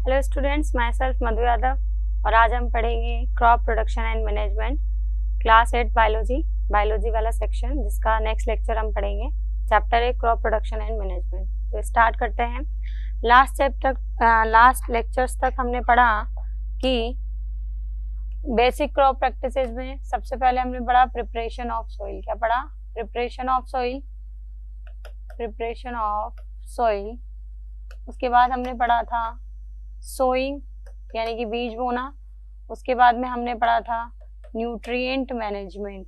Hello students, my self मधु यादव और आज हम पढ़ेंगे crop production and management class 8 biology वाला सेक्शन, जिसका नेक्स्ट लेक्चर हम पढ़ेंगे। Chapter 1 crop production and management. तो स्टार्ट करते हैं। लास्ट लेक्चर्स तक हमने पढ़ा कि बेसिक क्रॉप प्रैक्टिसेस में सबसे पहले हमने पढ़ा प्रिपरेशन ऑफ सॉइल। क्या पढ़ा? Preparation of soil. उसके बाद हमने पढ़ा था सोइंग, यानी कि बीज बोना। उसके बाद में हमने पढ़ा था न्यूट्रिएंट मैनेजमेंट,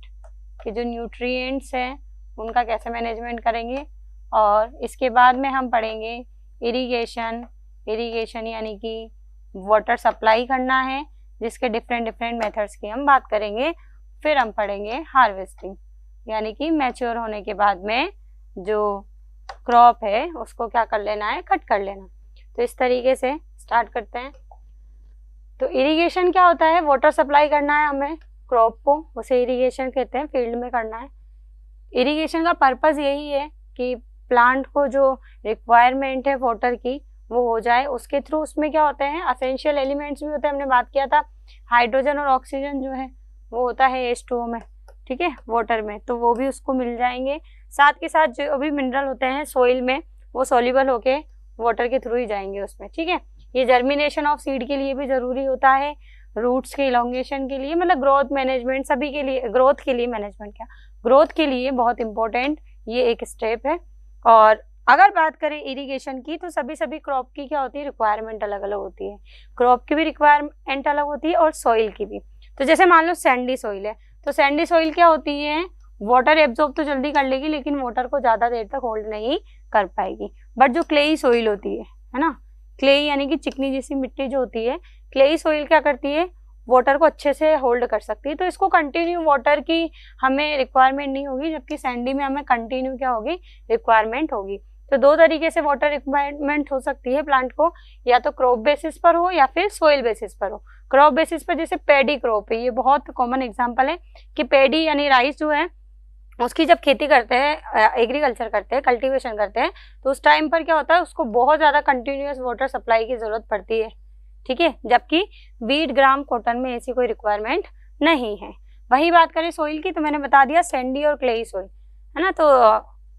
कि जो न्यूट्रिएंट्स हैं उनका कैसे मैनेजमेंट करेंगे। और इसके बाद में हम पढ़ेंगे इरिगेशन यानी कि वाटर सप्लाई करना है, जिसके डिफरेंट मेथड्स की हम बात करेंगे। फिर हम पढ़ेंगे हार्वेस्टिंग, यानी कि मैच्योर होने के बाद में जो क्रॉप है उसको क्या कर लेना है, कट कर लेना। तो इस तरीके से स्टार्ट करते हैं। तो इरिगेशन क्या होता है? वाटर सप्लाई करना है हमें क्रॉप को, उसे इरिगेशन कहते हैं, फील्ड में करना है। इरिगेशन का पर्पस यही है कि प्लांट को जो रिक्वायरमेंट है वाटर की वो हो जाए। उसके थ्रू उसमें क्या होते हैं, असेंशियल एलिमेंट्स भी होते हैं। हमने बात किया था हाइड्रोजन और ऑक्सीजन जो है वो होता है H2O में, ठीक है, वाटर में, तो वो भी उसको मिल जाएंगे। साथ के साथ जो भी मिनरल होते हैं सोइल में वो सॉल्युबल होके वाटर के थ्रू ही जाएंगे उसमें, ठीक है। ये जर्मिनेशन ऑफ सीड के लिए भी जरूरी होता है, रूट्स के इलोंगेशन के लिए, मतलब ग्रोथ मैनेजमेंट सभी के लिए, ग्रोथ के लिए बहुत इंपॉर्टेंट ये एक स्टेप है। और अगर बात करें इरिगेशन की तो सभी क्रॉप की क्या होती है, रिक्वायरमेंट अलग अलग होती है। क्रॉप की भी रिक्वायरमेंट अलग होती है और सॉइल की भी। तो जैसे मान लो सैंडी सॉइल है, तो सैंडी सॉइल क्या होती है, वाटर एब्जॉर्ब तो जल्दी कर लेगी लेकिन वाटर को ज्यादा देर तक होल्ड नहीं कर पाएगी। बट जो क्लेई सॉइल होती है ना, क्लेई यानी कि चिकनी जैसी मिट्टी जो होती है, क्लेई सॉइल क्या करती है, वाटर को अच्छे से होल्ड कर सकती है। तो इसको कंटिन्यू वाटर की हमें रिक्वायरमेंट नहीं होगी, जबकि सैंडी में हमें कंटिन्यू क्या होगी, रिक्वायरमेंट होगी। तो दो तरीके से वाटर रिक्वायरमेंट हो सकती है प्लांट को, या तो क्रॉप बेसिस पर हो या फिर सोइल बेसिस पर हो। क्रॉप बेसिस पर जैसे पैडी क्रॉप है, ये बहुत कॉमन एग्जाम्पल है कि पैडी यानी राइस जो है उसकी जब खेती करते हैं, एग्रीकल्चर करते हैं, कल्टीवेशन करते हैं, तो उस टाइम पर क्या होता है, उसको बहुत ज़्यादा कंटिन्यूस वाटर सप्लाई की ज़रूरत पड़ती है, ठीक है। जबकि वीट ग्राम कॉटन में ऐसी कोई रिक्वायरमेंट नहीं है। वही बात करें सोइल की, तो मैंने बता दिया सैंडी और क्लेई सोइल, है ना। तो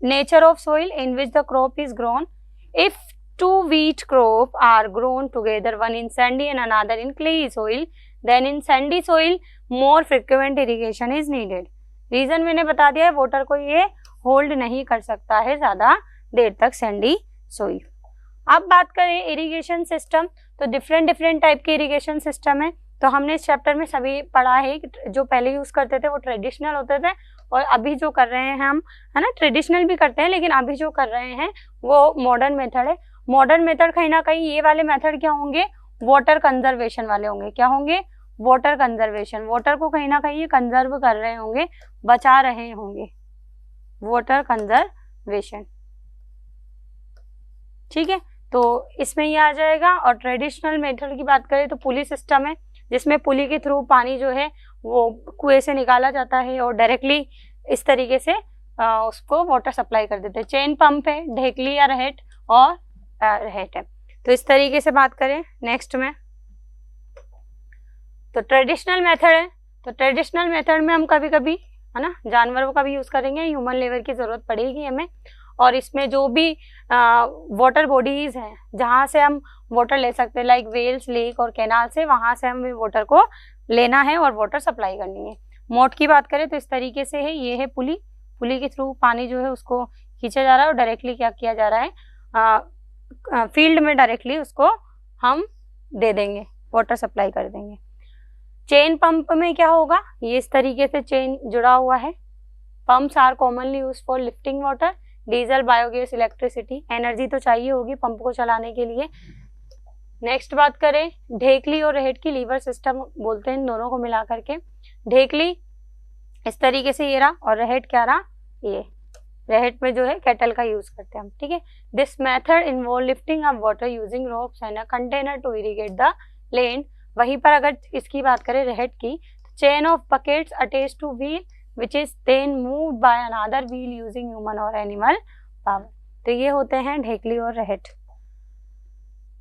nature of soil in which the crop is grown, if two wheat crop are grown together, one in sandy and another in clayey soil, then in sandy soil more frequent irrigation is needed. Reason मैंने बता दिया है, water को ये hold नहीं कर सकता है ज्यादा देर तक सैंडी सोइल। अब बात करें इरिगेशन सिस्टम, तो डिफरेंट टाइप के इरिगेशन सिस्टम है। तो हमने इस चैप्टर में सभी पढ़ा है कि जो पहले यूज करते थे वो ट्रेडिशनल होते थे, और अभी जो कर रहे हैं हम, है ना, ट्रेडिशनल भी करते हैं लेकिन अभी जो कर रहे हैं वो मॉडर्न मेथड है। मॉडर्न मेथड कहीं ना कहीं ये वाले मेथड क्या होंगे, वाटर कंजर्वेशन वाले होंगे। क्या होंगे? Water conservation. वाटर को कहीं ना कहीं ये कंजर्व कर रहे होंगे, बचा रहे होंगे, वाटर कंजर्वेशन, ठीक है। तो इसमें ये आ जाएगा। और ट्रेडिशनल मेथड की बात करें तो पुली सिस्टम है, जिसमें पुली के थ्रू पानी जो है वो कुएं से निकाला जाता है और डायरेक्टली इस तरीके से उसको वाटर सप्लाई कर देते हैं। चेन पंप है, ढेकली या रहेट और रहेट है। तो इस तरीके से बात करें नेक्स्ट में, तो ट्रेडिशनल मेथड है। तो ट्रेडिशनल मेथड में हम कभी कभी, है ना, जानवरों का भी यूज करेंगे, ह्यूमन लेबर की जरूरत पड़ेगी हमें। और इसमें जो भी वाटर बॉडीज हैं जहाँ से हम वाटर ले सकते हैं, लाइक वेल्स, लेक और कैनाल से, वहां से हमें वाटर को लेना है और वाटर सप्लाई करनी है। मोड की बात करें तो इस तरीके से है, ये है पुली के थ्रू पानी जो है उसको खींचा जा रहा है और डायरेक्टली क्या किया जा रहा है, फील्ड में डायरेक्टली उसको हम दे देंगे, वाटर सप्लाई कर देंगे। चेन पंप में क्या होगा, ये इस तरीके से चेन जुड़ा हुआ है। Pumps are commonly use for lifting water, diesel, biogas, electricity. Energy तो चाहिए होगी पंप को चलाने के लिए। नेक्स्ट बात करें ढेकली और रहेट की, लीवर सिस्टम बोलते हैं इन दोनों को मिला करके। ढेकली इस तरीके से ये रहा, और रहेट क्या रहा, ये रहेट में जो है केटल का यूज करते हैं हम, ठीक है। This method involve lifting up water using ropes and a container to irrigate the land. वहीं पर अगर इसकी बात करें रहेट की, chain of buckets attached to wheel which is then moved by another wheel using human or animal power। तो ये होते हैं ढेकली और रहेट।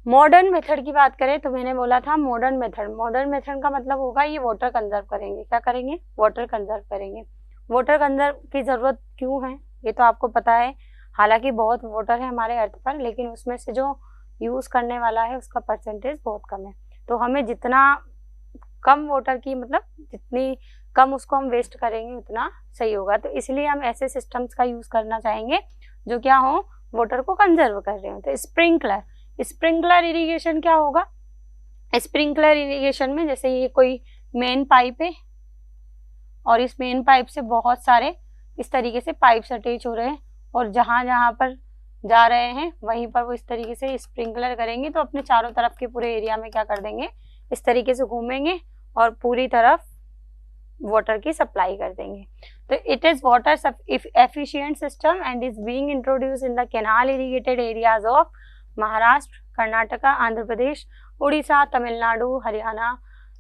मॉडर्न मेथड की बात करें तो मैंने बोला था मॉडर्न मेथड का मतलब होगा ये वाटर कंजर्व करेंगे। क्या करेंगे? वाटर कंजर्व करेंगे। वाटर कंजर्व की ज़रूरत क्यों है ये तो आपको पता है। हालांकि बहुत वाटर है हमारे अर्थ पर, लेकिन उसमें से जो यूज़ करने वाला है उसका परसेंटेज बहुत कम है। तो हमें जितना कम वाटर की मतलब जितनी कम उसको हम वेस्ट करेंगे उतना सही होगा। तो इसलिए हम ऐसे सिस्टम्स का यूज़ करना चाहेंगे जो क्या हो, वाटर को कंजर्व कर रहे हो। तो स्प्रिंकलर इरिगेशन क्या होगा? स्प्रिंकलर इरिगेशन में जैसे ये कोई मेन पाइप है और इस मेन पाइप से बहुत सारे इस तरीके से पाइप्स अटैच हो रहे हैं और जहाँ जहाँ पर जा रहे हैं वहीं पर वो इस तरीके से स्प्रिंकलर करेंगे। तो अपने चारों तरफ के पूरे एरिया में क्या कर देंगे, इस तरीके से घूमेंगे और पूरी तरफ वाटर की सप्लाई कर देंगे। तो it is water efficient system and is being introduce in the canal irrigated areas of Maharashtra, Karnataka, Andhra Pradesh, Orissa, Tamil Nadu, Haryana,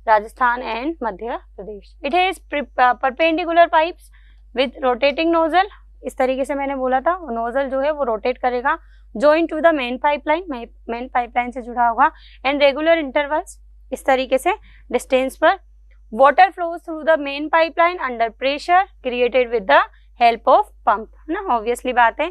Rajasthan and Madhya Pradesh. It is perpendicular pipes with rotating nozzle. इस तरीके से मैंने बोला था नोजल जो है वो रोटेट करेगा, joint to the main pipeline से जुड़ा होगा एंड रेगुलर इंटरवल्स इस तरीके से डिस्टेंस पर water flows through the main pipeline under pressure created with the help of pump, है ना। ऑब्वियसली बात है,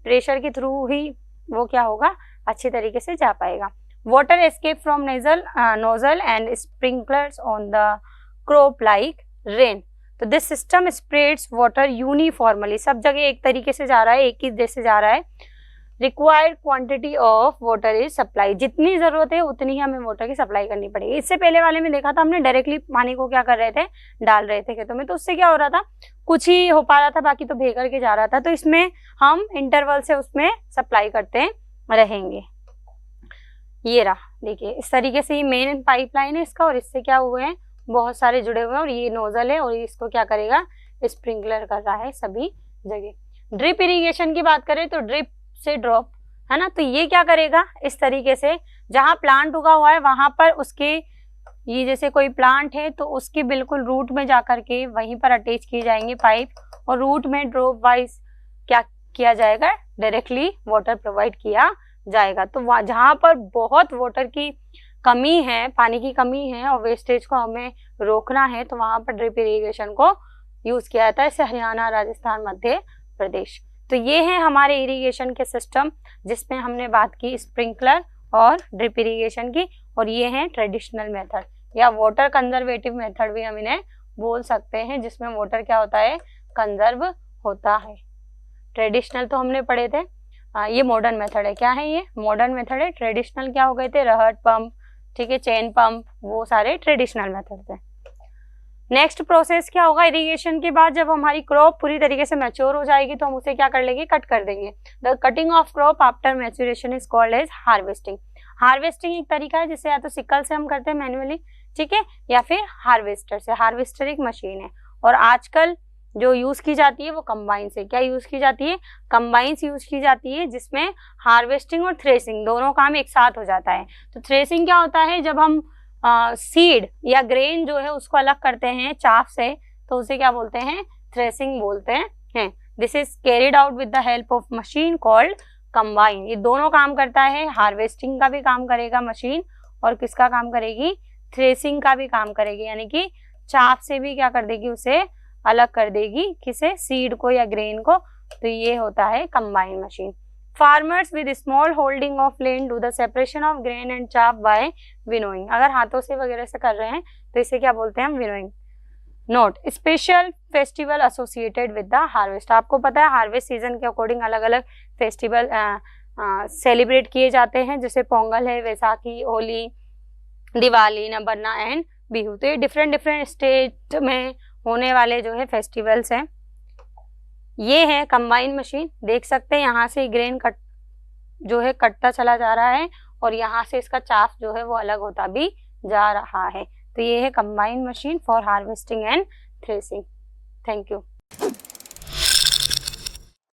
प्रेशर के थ्रू ही वो क्या होगा, अच्छी तरीके से जा पाएगा। Water escape from nozzle and sprinklers on the crop like rain. तो this system spreads water uniformly, सब जगह एक तरीके से जा रहा है, एक ही जैसे जा रहा है। Required quantity of water is supply, जितनी जरूरत है उतनी ही हमें वाटर की सप्लाई करनी पड़ेगी। इससे पहले वाले में देखा था हमने डायरेक्टली पानी को क्या कर रहे थे, डाल रहे थे खेतों में, तो उससे क्या हो रहा था, कुछ ही हो पा रहा था, बाकी तो भे करके जा रहा था। तो इसमें हम इंटरवल से उसमें सप्लाई करते रहेंगे। ये रहा, देखिए इस तरीके से ये मेन पाइपलाइन है इसका, और इससे क्या हुए हैं, बहुत सारे जुड़े हुए हैं, और ये नोजल है और इसको क्या करेगा, स्प्रिंकलर कर रहा है सभी जगह। ड्रिप इरिगेशन की बात करें तो ड्रिप से ड्रॉप, है ना। तो ये क्या करेगा, इस तरीके से जहाँ प्लांट उगा हुआ है वहां पर उसके, ये जैसे कोई प्लांट है तो उसके बिल्कुल रूट में जाकर के वहीं पर अटैच किए जाएंगे पाइप, और रूट में ड्रॉप वाइज क्या किया जाएगा, डायरेक्टली वाटर प्रोवाइड किया जाएगा। तो जहाँ पर बहुत वाटर की कमी है, पानी की कमी है और वेस्टेज को हमें रोकना है, तो वहां पर ड्रिप इरिगेशन को यूज किया जाता है, जैसे हरियाणा, राजस्थान, मध्य प्रदेश। तो ये है हमारे इरिगेशन के सिस्टम जिसमें हमने बात की स्प्रिंकलर और ड्रिप इरिगेशन की, और ये है ट्रेडिशनल मेथड या वाटर कंजर्वेटिव मेथड भी हम इन्हें बोल सकते हैं, जिसमें वाटर क्या होता है, कंजर्व होता है। ट्रेडिशनल तो हमने पढ़े थे, ये मॉडर्न मेथड है। क्या है ये, मॉडर्न मेथड है। ट्रेडिशनल क्या हो गए थे, रहट पंप, ठीक है, चेन पंप, वो सारे ट्रेडिशनल मेथड थे। नेक्स्ट प्रोसेस क्या होगा, इरिगेशन के बाद जब हमारी क्रॉप पूरी तरीके से मैच्योर हो जाएगी तो हम उसे क्या कर लेंगे, कट कर देंगे। The cutting of crop after maturation is called as harvesting. Harvesting एक तरीका है जिसे या तो सिकल से हम करते हैं मैन्युअली, ठीक है, या फिर हार्वेस्टर से। हार्वेस्टर एक मशीन है, और आजकल जो यूज की जाती है वो कंबाइन से। क्या यूज की जाती है, कंबाइंस यूज की जाती है, जिसमें हार्वेस्टिंग और थ्रेसिंग दोनों काम एक साथ हो जाता है। तो थ्रेसिंग क्या होता है, जब हम सीड या ग्रेन जो है उसको अलग करते हैं चाफ से, तो उसे क्या बोलते हैं, थ्रेसिंग बोलते हैं। This is carried out with the help of machine called combine. ये दोनों काम करता है, हार्वेस्टिंग का भी काम करेगा मशीन, और किसका काम करेगी, थ्रेसिंग का भी काम करेगी, यानी कि चाफ से भी क्या कर देगी, उसे अलग कर देगी, किसे, सीड को या ग्रेन को। तो ये होता है combine machine. Farmers with small holding of land do the separation of grain and chaff by winnowing. अगर हाथों से वगैरह से कर रहे हैं तो इसे क्या बोलते हैं हम, winnowing. Note, special festival associated with the harvest. आपको पता है हार्वेस्ट सीजन के अकॉर्डिंग अलग अलग फेस्टिवल सेलिब्रेट किए जाते हैं, जैसे पोंगल है, वैसाखी, होली, दिवाली, नबन्ना एंड बिहू। तो ये डिफरेंट स्टेट में होने वाले जो है फेस्टिवल्स हैं। ये है कंबाइन मशीन, देख सकते हैं यहाँ से ग्रेन कट जो है कटता चला जा रहा है, और यहाँ से इसका चाफ जो है वो अलग होता भी जा रहा है। तो ये है combine machine for harvesting and threshing. Thank you.